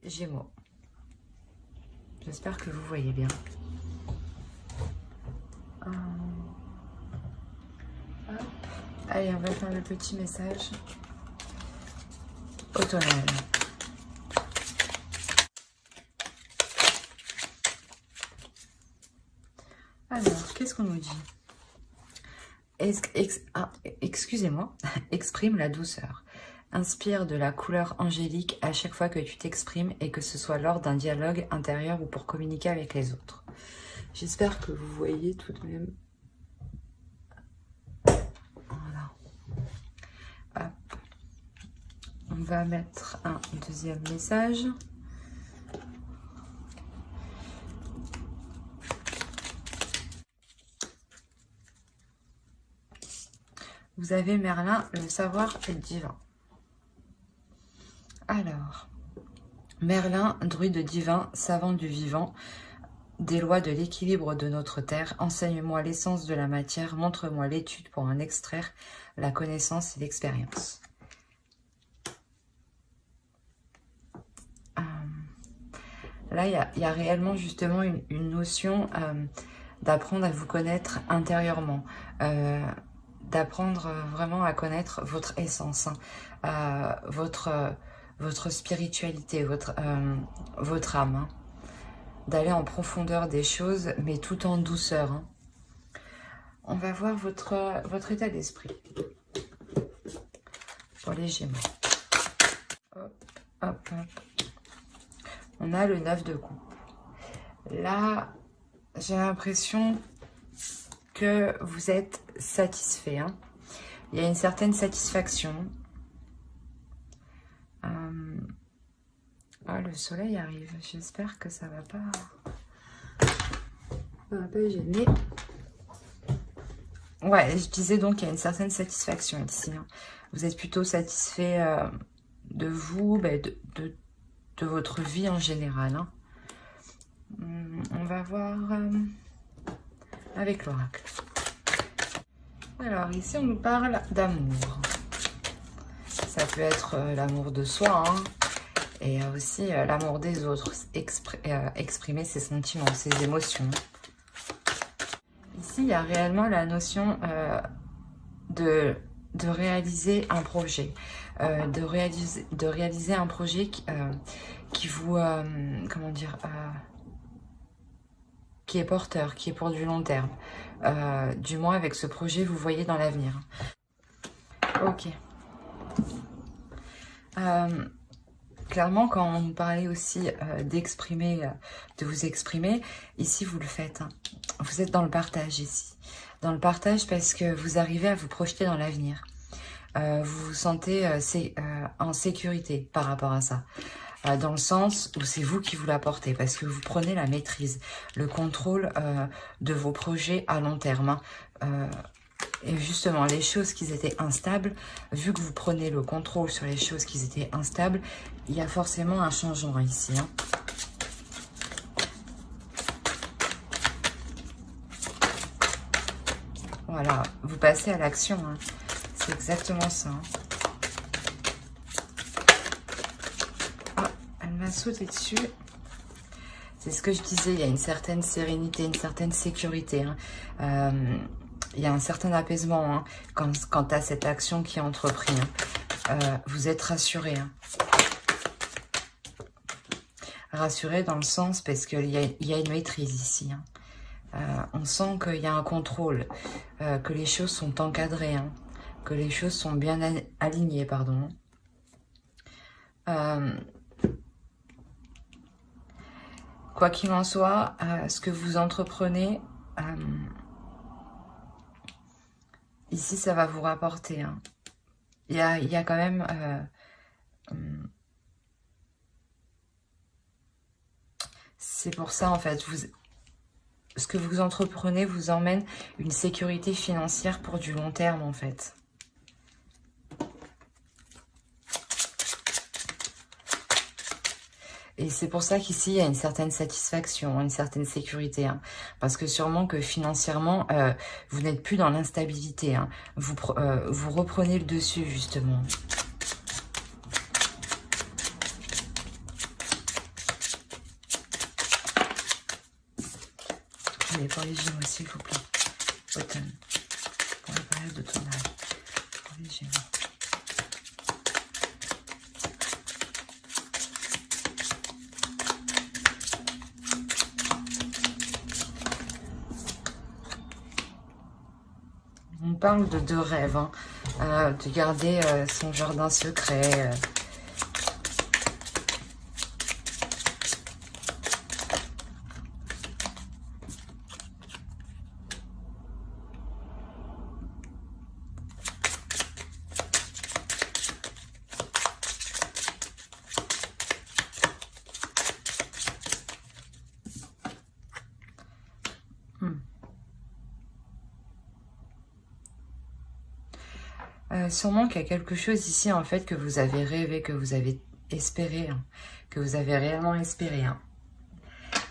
Gémeaux. J'espère que vous voyez bien. Hop. Allez, on va faire le petit message automnal. Alors, qu'est-ce qu'on nous dit? Excusez-moi, exprime la douceur. Inspire de la couleur angélique à chaque fois que tu t'exprimes et que ce soit lors d'un dialogue intérieur ou pour communiquer avec les autres. J'espère que vous voyez tout de même. Voilà. Hop. On va mettre un deuxième message. Vous avez Merlin, le savoir est divin. Alors, Merlin, druide divin, savant du vivant, des lois de l'équilibre de notre terre, enseigne-moi l'essence de la matière, montre-moi l'étude pour en extraire la connaissance et l'expérience. Là, il y a réellement justement une notion d'apprendre à vous connaître intérieurement, d'apprendre vraiment à connaître votre essence, votre spiritualité, votre âme, hein. D'aller en profondeur des choses, mais tout en douceur, hein. On va voir votre état d'esprit pour les Gémeaux. Hop, hop, hop. On a le 9 de coupe. Là, j'ai l'impression que vous êtes satisfait, hein. Il y a une certaine satisfaction. Ah, le soleil arrive. J'espère que ça va pas gêner. Ouais, je disais donc qu'il y a une certaine satisfaction ici, hein. Vous êtes plutôt satisfait de vous, de votre vie en général, hein. On va voir avec l'oracle. Alors, ici, on nous parle d'amour. Ça peut être l'amour de soi, hein, et aussi l'amour des autres, exprimer ses sentiments, ses émotions. Ici, il y a réellement la notion de réaliser un projet, de réaliser un projet qui vous, comment dire, qui est porteur, qui est pour du long terme. Du moins, avec ce projet, vous voyez dans l'avenir. Ok. Clairement, quand on nous parlait aussi d'exprimer, de vous exprimer, ici, vous le faites, hein. Vous êtes dans le partage ici. Dans le partage parce que vous arrivez à vous projeter dans l'avenir. Vous vous sentez en sécurité par rapport à ça. Dans le sens où c'est vous qui vous l'apportez, parce que vous prenez la maîtrise, le contrôle de vos projets à long terme, hein. Et justement, les choses qui étaient instables, vu que vous prenez le contrôle sur les choses qui étaient instables, il y a forcément un changement ici, hein. Voilà, vous passez à l'action, hein. C'est exactement ça, hein. Ah, elle m'a sauté dessus. C'est ce que je disais, il y a une certaine sérénité, une certaine sécurité, hein. Il y a un certain apaisement, hein, quant à cette action qui est entreprise, hein. Vous êtes rassuré, hein. Rassuré dans le sens parce qu'il y a une maîtrise ici, hein. On sent qu'il y a un contrôle, que les choses sont encadrées, hein, que les choses sont bien alignées, pardon. Quoi qu'il en soit, ce que vous entreprenez, ici, ça va vous rapporter, hein. Il y a quand même... c'est pour ça, en fait, ce que vous entreprenez vous emmène une sécurité financière pour du long terme, en fait. Et c'est pour ça qu'ici, il y a une certaine satisfaction, une certaine sécurité, hein. Parce que sûrement que financièrement, vous n'êtes plus dans l'instabilité, hein. Vous reprenez le dessus, justement. Allez, pour les Gémeaux, s'il vous plaît. Automne. Pour la période de tournage. Pour les Gémeaux. On parle de deux rêves, hein. De garder son jardin secret. Sûrement qu'il y a quelque chose ici, en fait, que vous avez rêvé, que vous avez espéré, hein, que vous avez réellement espéré. Hein.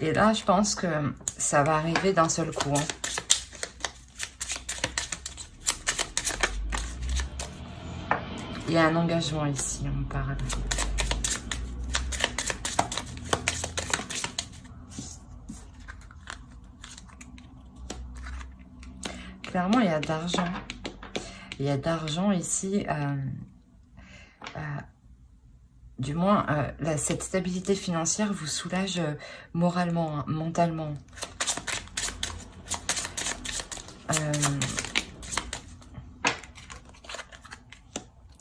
Et là, je pense que ça va arriver d'un seul coup. Hein. Il y a un engagement ici, on parle. Clairement, il y a de l'argent. Il y a d'argent ici, du moins, cette stabilité financière vous soulage moralement, hein, mentalement.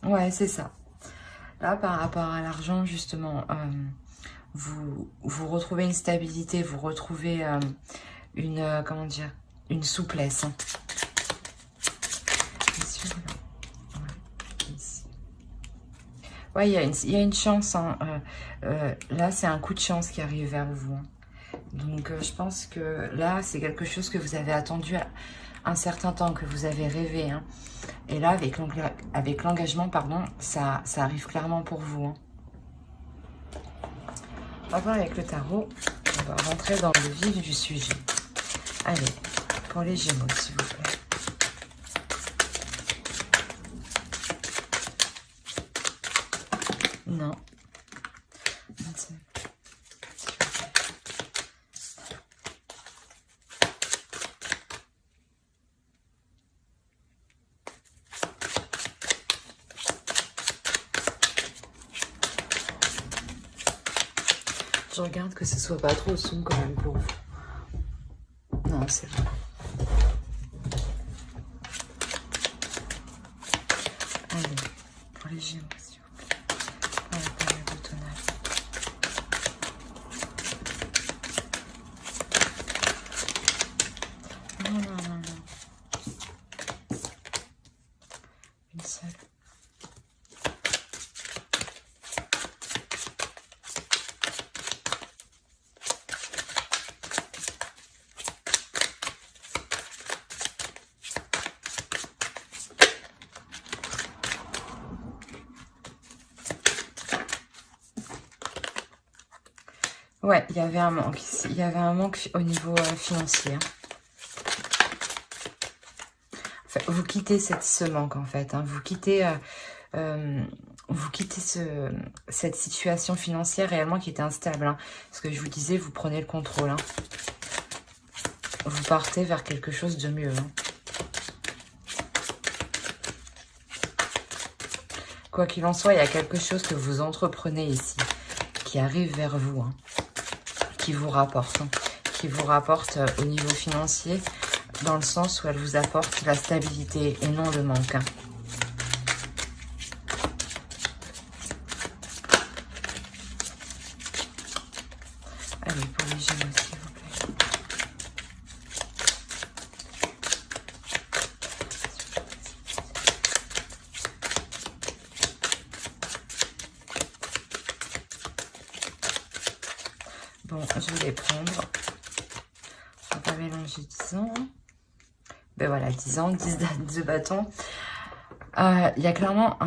Ouais, c'est ça. Là, par rapport à l'argent, justement, vous retrouvez une stabilité, vous retrouvez comment dire, une souplesse. Hein. Ouais, il y a une chance. Hein. Là, c'est un coup de chance qui arrive vers vous. Hein. Donc, je pense que là, c'est quelque chose que vous avez attendu un certain temps, que vous avez rêvé. Hein. Et là, avec l'engagement, pardon, ça arrive clairement pour vous. Hein. On va voir avec le tarot. On va rentrer dans le vif du sujet. Allez, pour les Gémeaux, s'il vous plaît. Non. Je regarde que ce soit pas trop sombre quand même pour vous. Non, c'est vrai. Allez, pour les Gémeaux, s'il vous plaît. Pour la période automnale. Non, non, non, non. Une seule. Ouais, il y avait un manque ici. Il y avait un manque au niveau financier. Hein. Enfin, vous quittez ce manque, en fait. Hein. Vous quittez cette situation financière réellement qui était instable. Hein. Ce que je vous disais, vous prenez le contrôle. Hein. Vous partez vers quelque chose de mieux. Hein. Quoi qu'il en soit, il y a quelque chose que vous entreprenez ici, qui arrive vers vous. Hein. Qui vous rapporte, hein, qui vous rapporte au niveau financier, dans le sens où elle vous apporte la stabilité et non le manque. Hein. Allez, pour les Gémeaux, s'il vous plaît. Bon, je vais les prendre. On va pas mélanger 10 ans. Ben voilà, 10 ans, 10 de bâton. Il y a clairement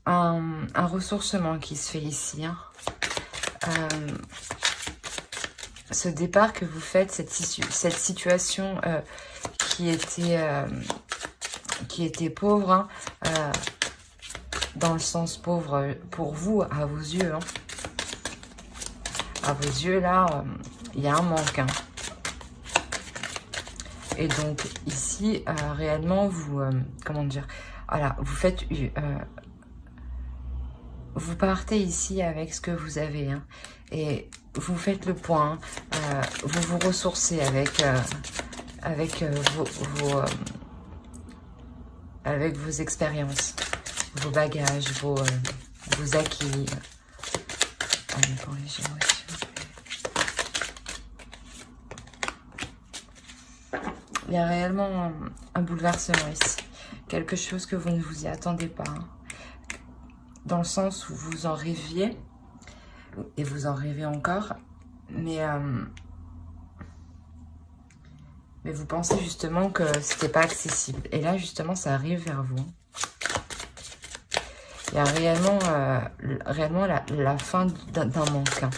un ressourcement qui se fait ici. Hein. Ce départ que vous faites, cette situation qui était pauvre, hein, dans le sens pauvre pour vous, à vos yeux. Hein. À vos yeux, là, il y a un manque. Hein. Et donc, ici, réellement, vous... comment dire? Voilà, vous faites... vous partez ici avec ce que vous avez. Hein, et vous faites le point. Vous vous ressourcez avec avec vos expériences, vos bagages, vos acquis. Allez, pour les Gémeaux, s'il vous plaît. Il y a réellement un bouleversement ici. Quelque chose que vous ne vous y attendez pas. Hein. Dans le sens où vous en rêviez, et vous en rêvez encore, mais vous pensez justement que c'était pas accessible. Et là, justement, ça arrive vers vous. Il y a réellement la fin d'un manque. Hein.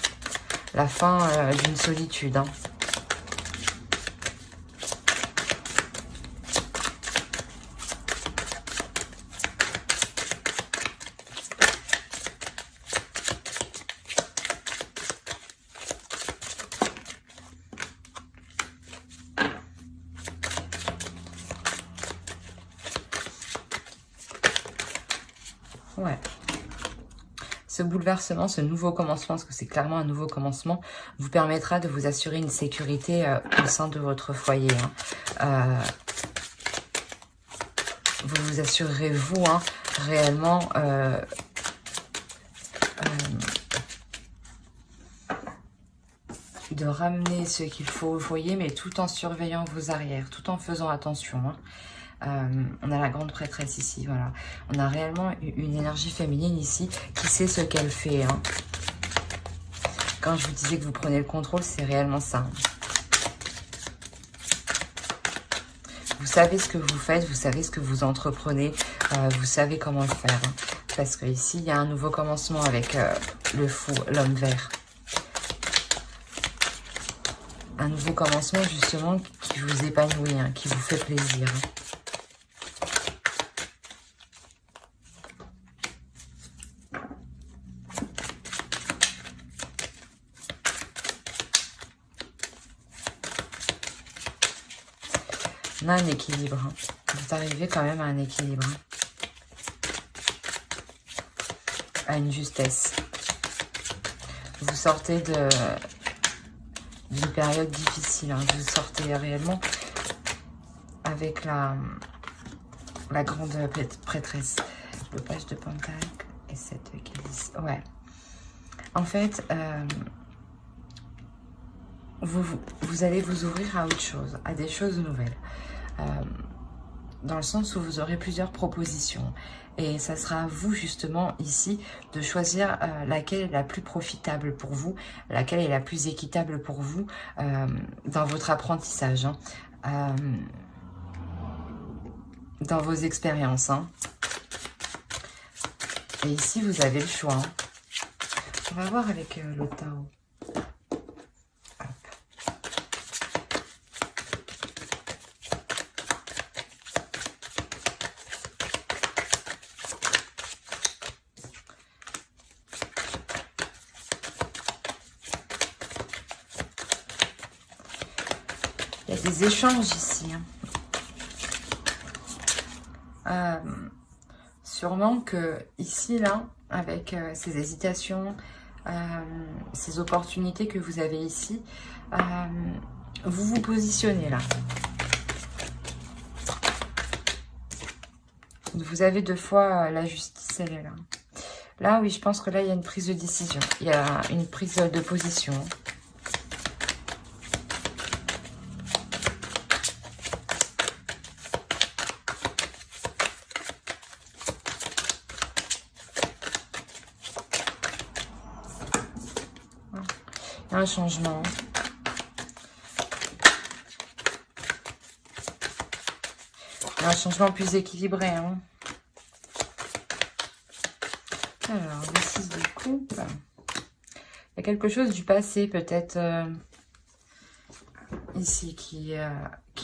La fin d'une solitude. Hein. Ouais. Ce bouleversement, ce nouveau commencement, parce que c'est clairement un nouveau commencement, vous permettra de vous assurer une sécurité au sein de votre foyer. Hein. Vous vous assurerez, vous, hein, réellement, de ramener ce qu'il faut au foyer, mais tout en surveillant vos arrières, tout en faisant attention. Hein. On a la grande prêtresse ici, voilà. On a réellement une énergie féminine ici qui sait ce qu'elle fait. Hein. Quand je vous disais que vous prenez le contrôle, c'est réellement ça. Hein. Vous savez ce que vous faites, vous savez ce que vous entreprenez, vous savez comment le faire. Hein. Parce que ici, il y a un nouveau commencement avec le fou, l'homme vert. Un nouveau commencement, justement, qui vous épanouit, hein, qui vous fait plaisir. Hein. On a un équilibre. Hein. Vous arrivez quand même à un équilibre. Hein. À une justesse. Vous sortez d'une période difficile. Hein. Vous sortez réellement avec la grande prêtresse. Le page de Pentacle et cette Hélice. Ouais. En fait, vous allez vous ouvrir à autre chose, à des choses nouvelles. Dans le sens où vous aurez plusieurs propositions. Et ça sera à vous, justement, ici, de choisir laquelle est la plus profitable pour vous, laquelle est la plus équitable pour vous dans votre apprentissage, hein, dans vos expériences. Hein. Et ici, vous avez le choix. Hein. On va voir avec le Tao. Il y a des échanges ici. Hein. Sûrement que ici, là, avec ces hésitations, ces opportunités que vous avez ici, vous vous positionnez là. Vous avez deux fois la justice, elle est là. Là, oui, je pense que là, il y a une prise de décision. Il y a une prise de position. Il y a un changement. Il y a un changement plus équilibré. Hein. Alors, le 6 de coupe. Il y a quelque chose du passé, peut-être, ici, qui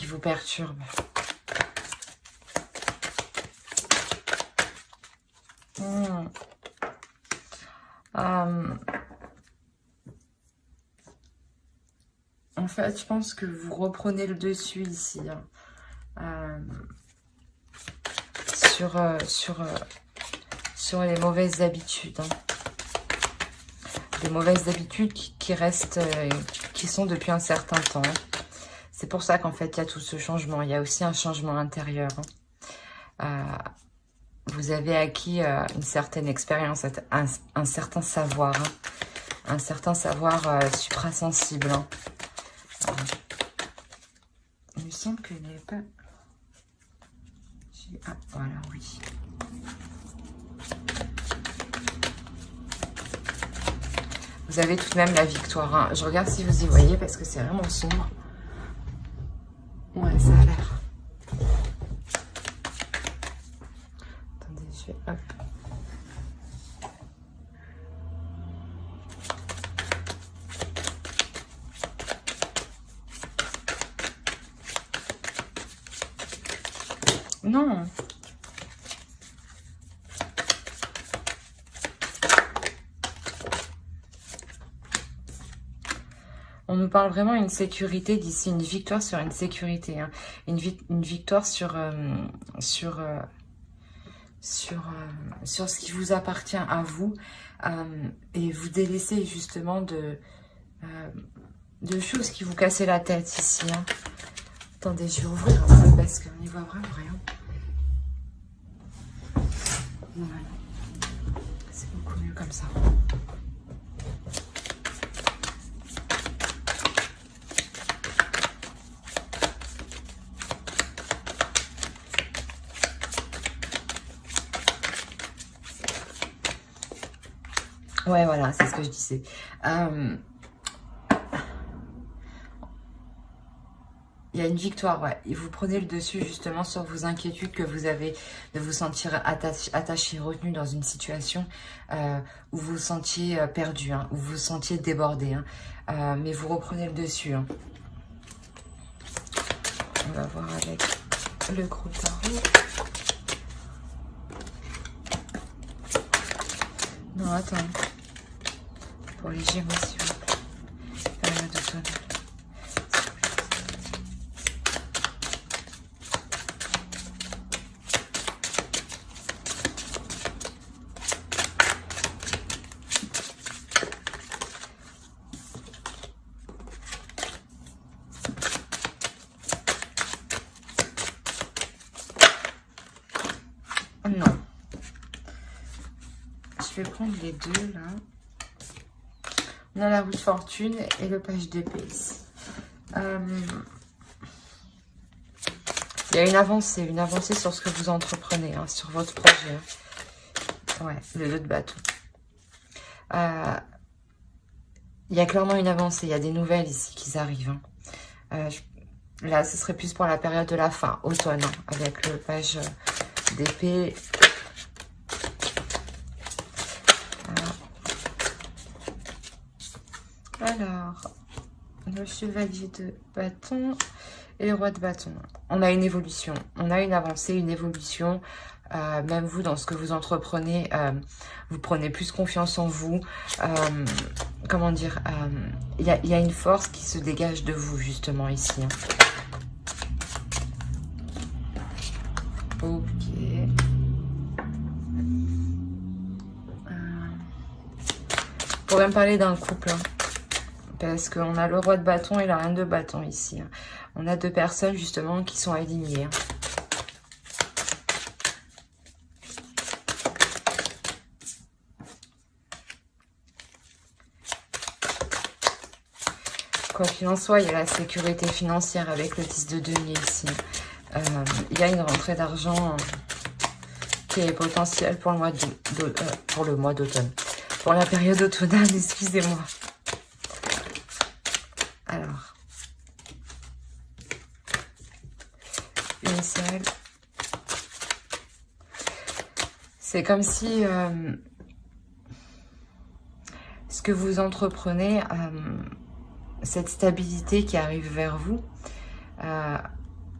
vous perturbe. En fait, je pense que vous reprenez le dessus ici. Hein. Sur les mauvaises habitudes. Hein. Des mauvaises habitudes qui restent, qui sont depuis un certain temps. C'est pour ça qu'en fait, il y a tout ce changement. Il y a aussi un changement intérieur. Hein. Vous avez acquis une certaine expérience, un certain savoir. Hein. Un certain savoir suprasensible. Hein. Il me semble que je n'avais pas... Ah, voilà, oui. Vous avez tout de même la victoire. Hein. Je regarde si vous y voyez parce que c'est vraiment sombre. Ouais, ça a l'air. Attendez, je vais... Hop. Non. On nous parle vraiment d'une sécurité d'ici, une victoire sur une sécurité, hein. Une victoire sur ce qui vous appartient à vous, et vous délaissez justement de choses qui vous cassaient la tête ici. Hein. Attendez, je vais ouvrir un peu parce qu'on n'y voit vraiment rien. Voilà. C'est beaucoup mieux comme ça. Ouais, voilà, c'est ce que je disais. Il y a une victoire, ouais. Et vous prenez le dessus justement sur vos inquiétudes que vous avez de vous sentir attaché, retenu dans une situation où vous vous sentiez perdu, hein, où vous vous sentiez débordé. Hein. Mais vous reprenez le dessus. Hein. On va voir avec le gros tarot. Non, attends. Pour les Gémeaux, s'il vous plaît. Période d'automne. Non. Je vais prendre les deux, là. On a la roue de fortune et le page d'épée ici. Il y a une avancée sur ce que vous entreprenez, hein, sur votre projet. Hein. Ouais, le 2 de bâton. Il y a clairement une avancée, il y a des nouvelles ici qui arrivent. Hein. Là, ce serait plus pour la période de la fin, automne, hein, avec le page d'épée. Alors, le chevalier de bâton et le roi de bâton. On a une évolution, on a une avancée, une évolution. Même vous, dans ce que vous entreprenez, vous prenez plus confiance en vous. Comment dire, il y a une force qui se dégage de vous, justement, ici. Hein. Ok. On pourrait me parler d'un couple, hein. Parce qu'on a le roi de bâton et la reine de bâton ici. Hein. On a deux personnes justement qui sont alignées. Hein. Quoi qu'il en soit, il y a la sécurité financière avec le 10 de denier ici. Il y a une rentrée d'argent qui est potentielle pour le mois d'automne. Pour la période automnale, excusez-moi. Alors, initial. C'est comme si ce que vous entreprenez, cette stabilité qui arrive vers vous,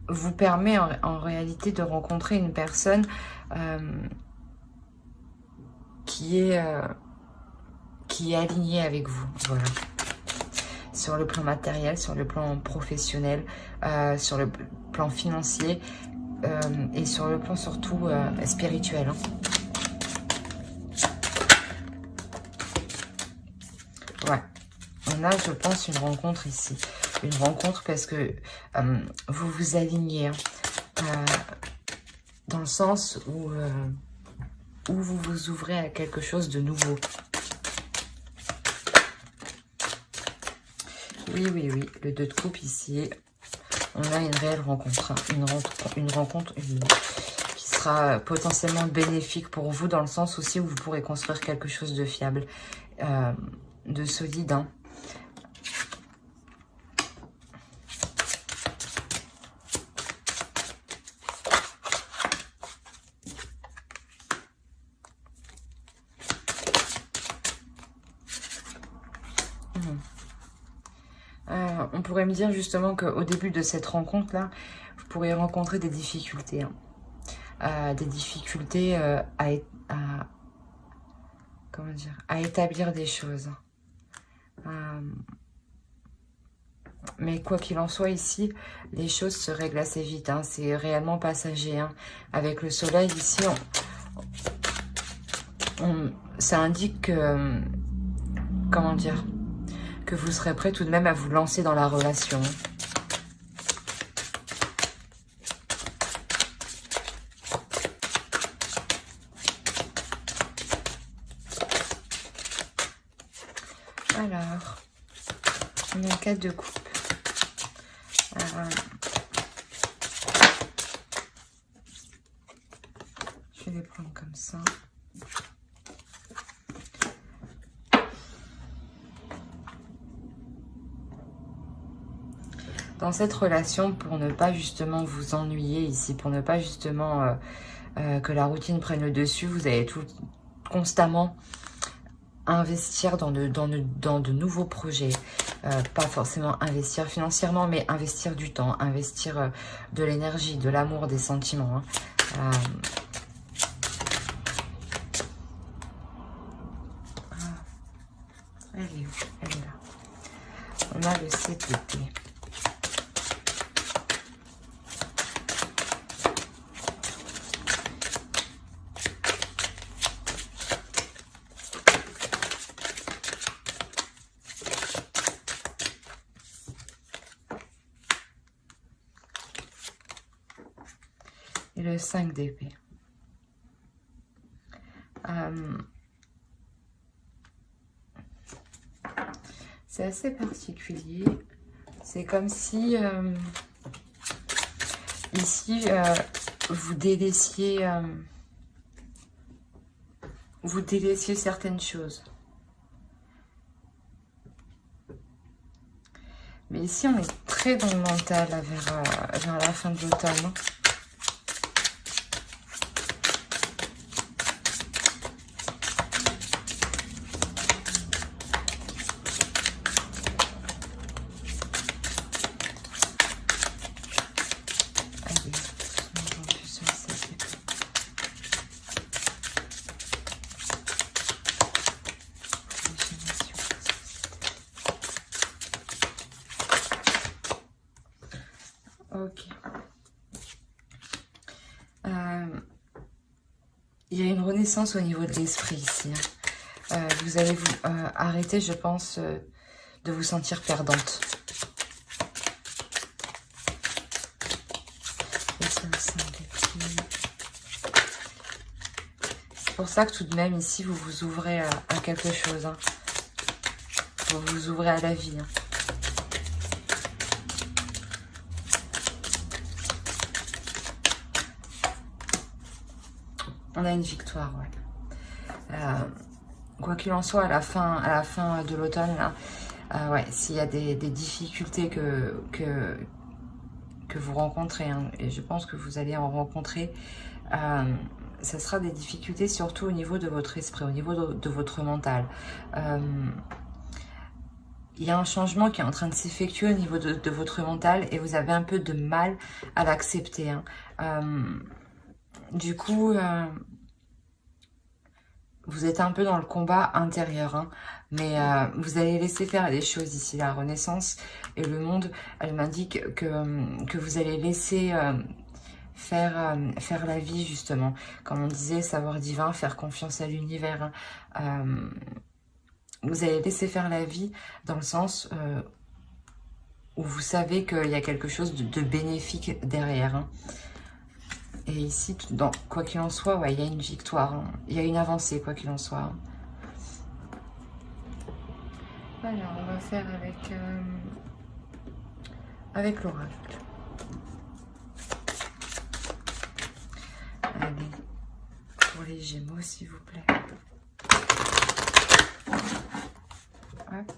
vous permet en réalité de rencontrer une personne qui est alignée avec vous. Voilà. sur le plan matériel, sur le plan professionnel, sur le plan financier et sur le plan surtout spirituel. Hein. Ouais, on a, je pense, une rencontre ici. Une rencontre parce que vous vous alignez dans le sens où vous vous ouvrez à quelque chose de nouveau. Oui, oui, oui, le 2 de coupe ici, on a une réelle rencontre. Hein. Une rencontre qui sera potentiellement bénéfique pour vous dans le sens aussi où vous pourrez construire quelque chose de fiable, de solide. Hein. On pourrait me dire justement qu'au début de cette rencontre-là, vous pourriez rencontrer des difficultés. Hein. Des difficultés comment dire, à établir des choses. Mais quoi qu'il en soit ici, les choses se règlent assez vite. Hein. C'est réellement passager. Hein. Avec le soleil ici, ça indique que... comment dire, que vous serez prêt tout de même à vous lancer dans la relation. Alors, on a 4 de coupe. Je vais les prendre comme ça. Dans cette relation, pour ne pas justement vous ennuyer ici, pour ne pas justement que la routine prenne le dessus, vous allez constamment investir dans de nouveaux projets. Pas forcément investir financièrement, mais investir du temps, investir de l'énergie, de l'amour, des sentiments. Hein. Elle est où? Elle est là. On a le 7 d'épée. Et le 5 d'épée. C'est assez particulier. C'est comme si ici vous délaissiez certaines choses. Mais ici on est très dans le mental là, vers la fin de l'automne. Ok. Il y a une renaissance au niveau de l'esprit ici. Hein. Vous allez vous arrêter, je pense, de vous sentir perdante. C'est pour ça que tout de même, ici, vous vous ouvrez à quelque chose. Hein. Vous vous ouvrez à la vie. Hein. On a une victoire, ouais. Quoi qu'il en soit, à la fin de l'automne, là, ouais, s'il y a des difficultés que vous rencontrez, hein, et je pense que vous allez en rencontrer, ça sera des difficultés surtout au niveau de votre esprit, au niveau de votre mental. Il y a un changement qui est en train de s'effectuer au niveau de votre mental et vous avez un peu de mal à l'accepter. Hein. Du coup, vous êtes un peu dans le combat intérieur, hein, mais vous allez laisser faire des choses ici. La Renaissance et le monde, elle m'indique que vous allez laisser faire la vie, justement. Comme on disait, savoir divin, faire confiance à l'univers. Hein. Vous allez laisser faire la vie dans le sens où vous savez qu'il y a quelque chose de bénéfique derrière. Hein. Et ici, quoi qu'il en soit, ouais, il y a une victoire. Hein. Il y a une avancée, quoi qu'il en soit. Hein. Alors, on va faire avec l'oracle. Allez, pour les Gémeaux, s'il vous plaît. Hop.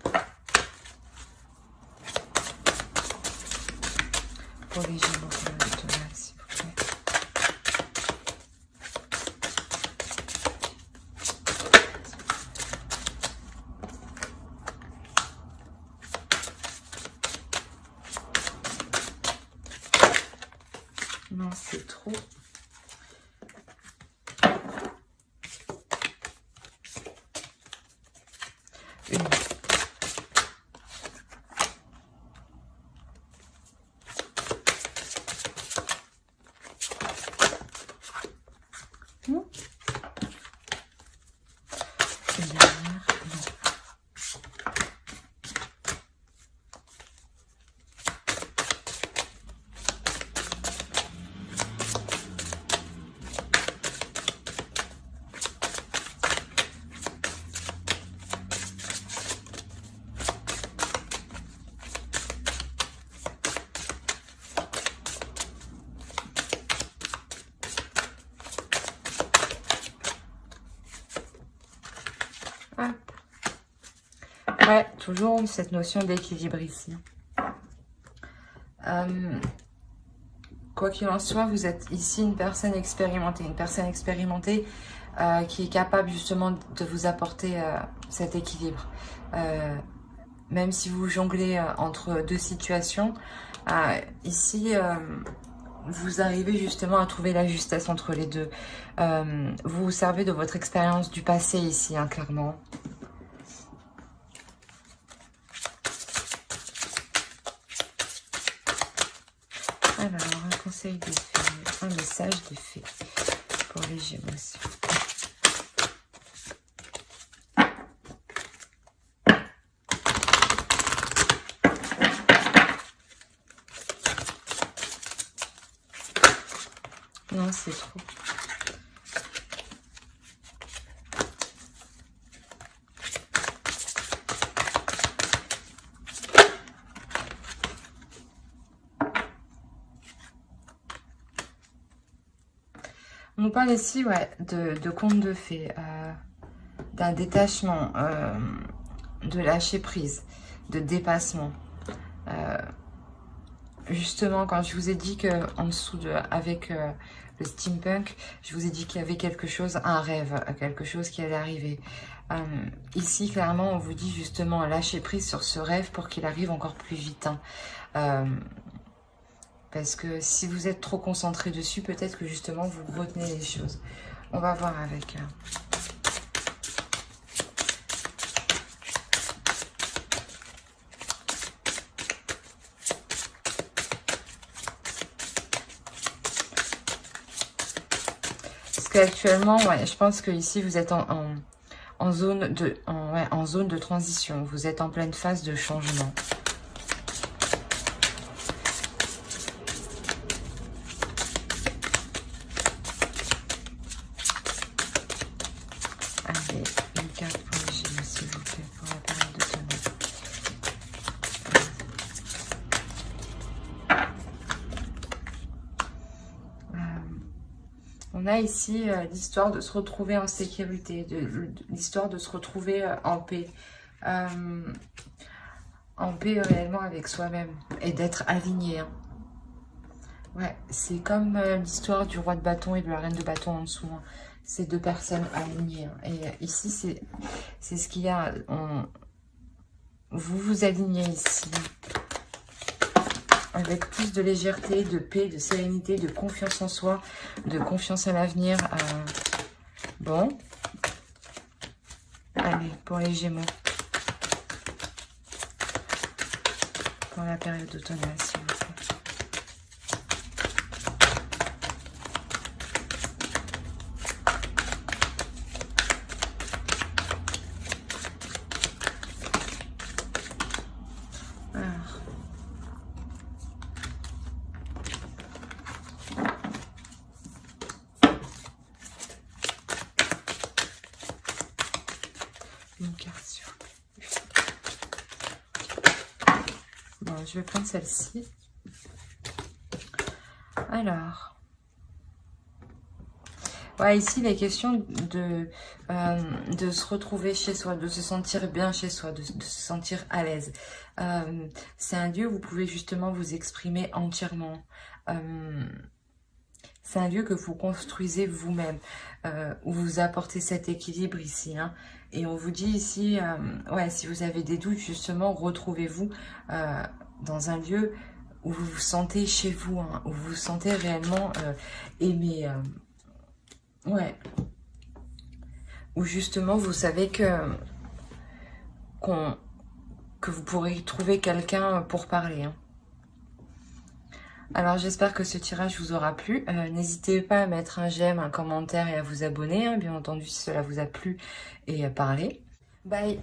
Pour les Gémeaux, pour le total, s'il vous plaît. Non, c'est trop. Une. Non. Une dernière. Non. Hop. Ouais, toujours cette notion d'équilibre ici. Quoi qu'il en soit, vous êtes ici une personne expérimentée. Une personne expérimentée qui est capable justement de vous apporter cet équilibre. Même si vous jonglez entre deux situations, ici, vous arrivez justement à trouver la justesse entre les deux. Vous vous servez de votre expérience du passé ici, hein, clairement. Alors, un conseil des fées, un message des fées pour les Gémeaux. Non, c'est trop. On nous parle ici, ouais, de contes de fées, d'un détachement, de lâcher prise, de dépassement. Justement, quand je vous ai dit que en dessous avec le steampunk, je vous ai dit qu'il y avait quelque chose, un rêve, quelque chose qui allait arriver. Ici, clairement, on vous dit justement lâcher prise sur ce rêve pour qu'il arrive encore plus vite. Hein. Parce que si vous êtes trop concentré dessus, peut-être que justement vous retenez les choses. On va voir avec. Parce qu'actuellement, ouais, je pense que ici vous êtes en zone de transition. Vous êtes en pleine phase de changement. Allez, une carte pour les Gémeaux, s'il vous plaît, pour la période de tonneau. On a ici l'histoire de se retrouver en sécurité, l'histoire de se retrouver en paix. En paix réellement avec soi-même et d'être aligné. Hein. Ouais, c'est comme l'histoire du roi de bâton et de la reine de bâton en dessous. Hein. Ces deux personnes alignées. Hein. Et ici, c'est ce qu'il y a. Vous vous alignez ici. Avec plus de légèreté, de paix, de sérénité, de confiance en soi, de confiance à l'avenir. Bon. Allez, pour les Gémeaux. Pour la période d'automnale, s'il vous plaît. Alors. Une carte sur. Bon, je vais prendre celle-ci. Alors. Ouais, ici, il est question de se retrouver chez soi, de se sentir bien chez soi, de se sentir à l'aise. C'est un lieu où vous pouvez justement vous exprimer entièrement. C'est un lieu que vous construisez vous-même, où vous apportez cet équilibre ici. Hein. Et on vous dit ici, ouais, si vous avez des doutes, justement, retrouvez-vous dans un lieu où vous vous sentez chez vous, hein, où vous vous sentez réellement aimé. Ouais. Où justement, vous savez que vous pourrez trouver quelqu'un pour parler. Hein. Alors, j'espère que ce tirage vous aura plu. N'hésitez pas à mettre un j'aime, un commentaire et à vous abonner, hein, bien entendu, si cela vous a plu et parler. Bye!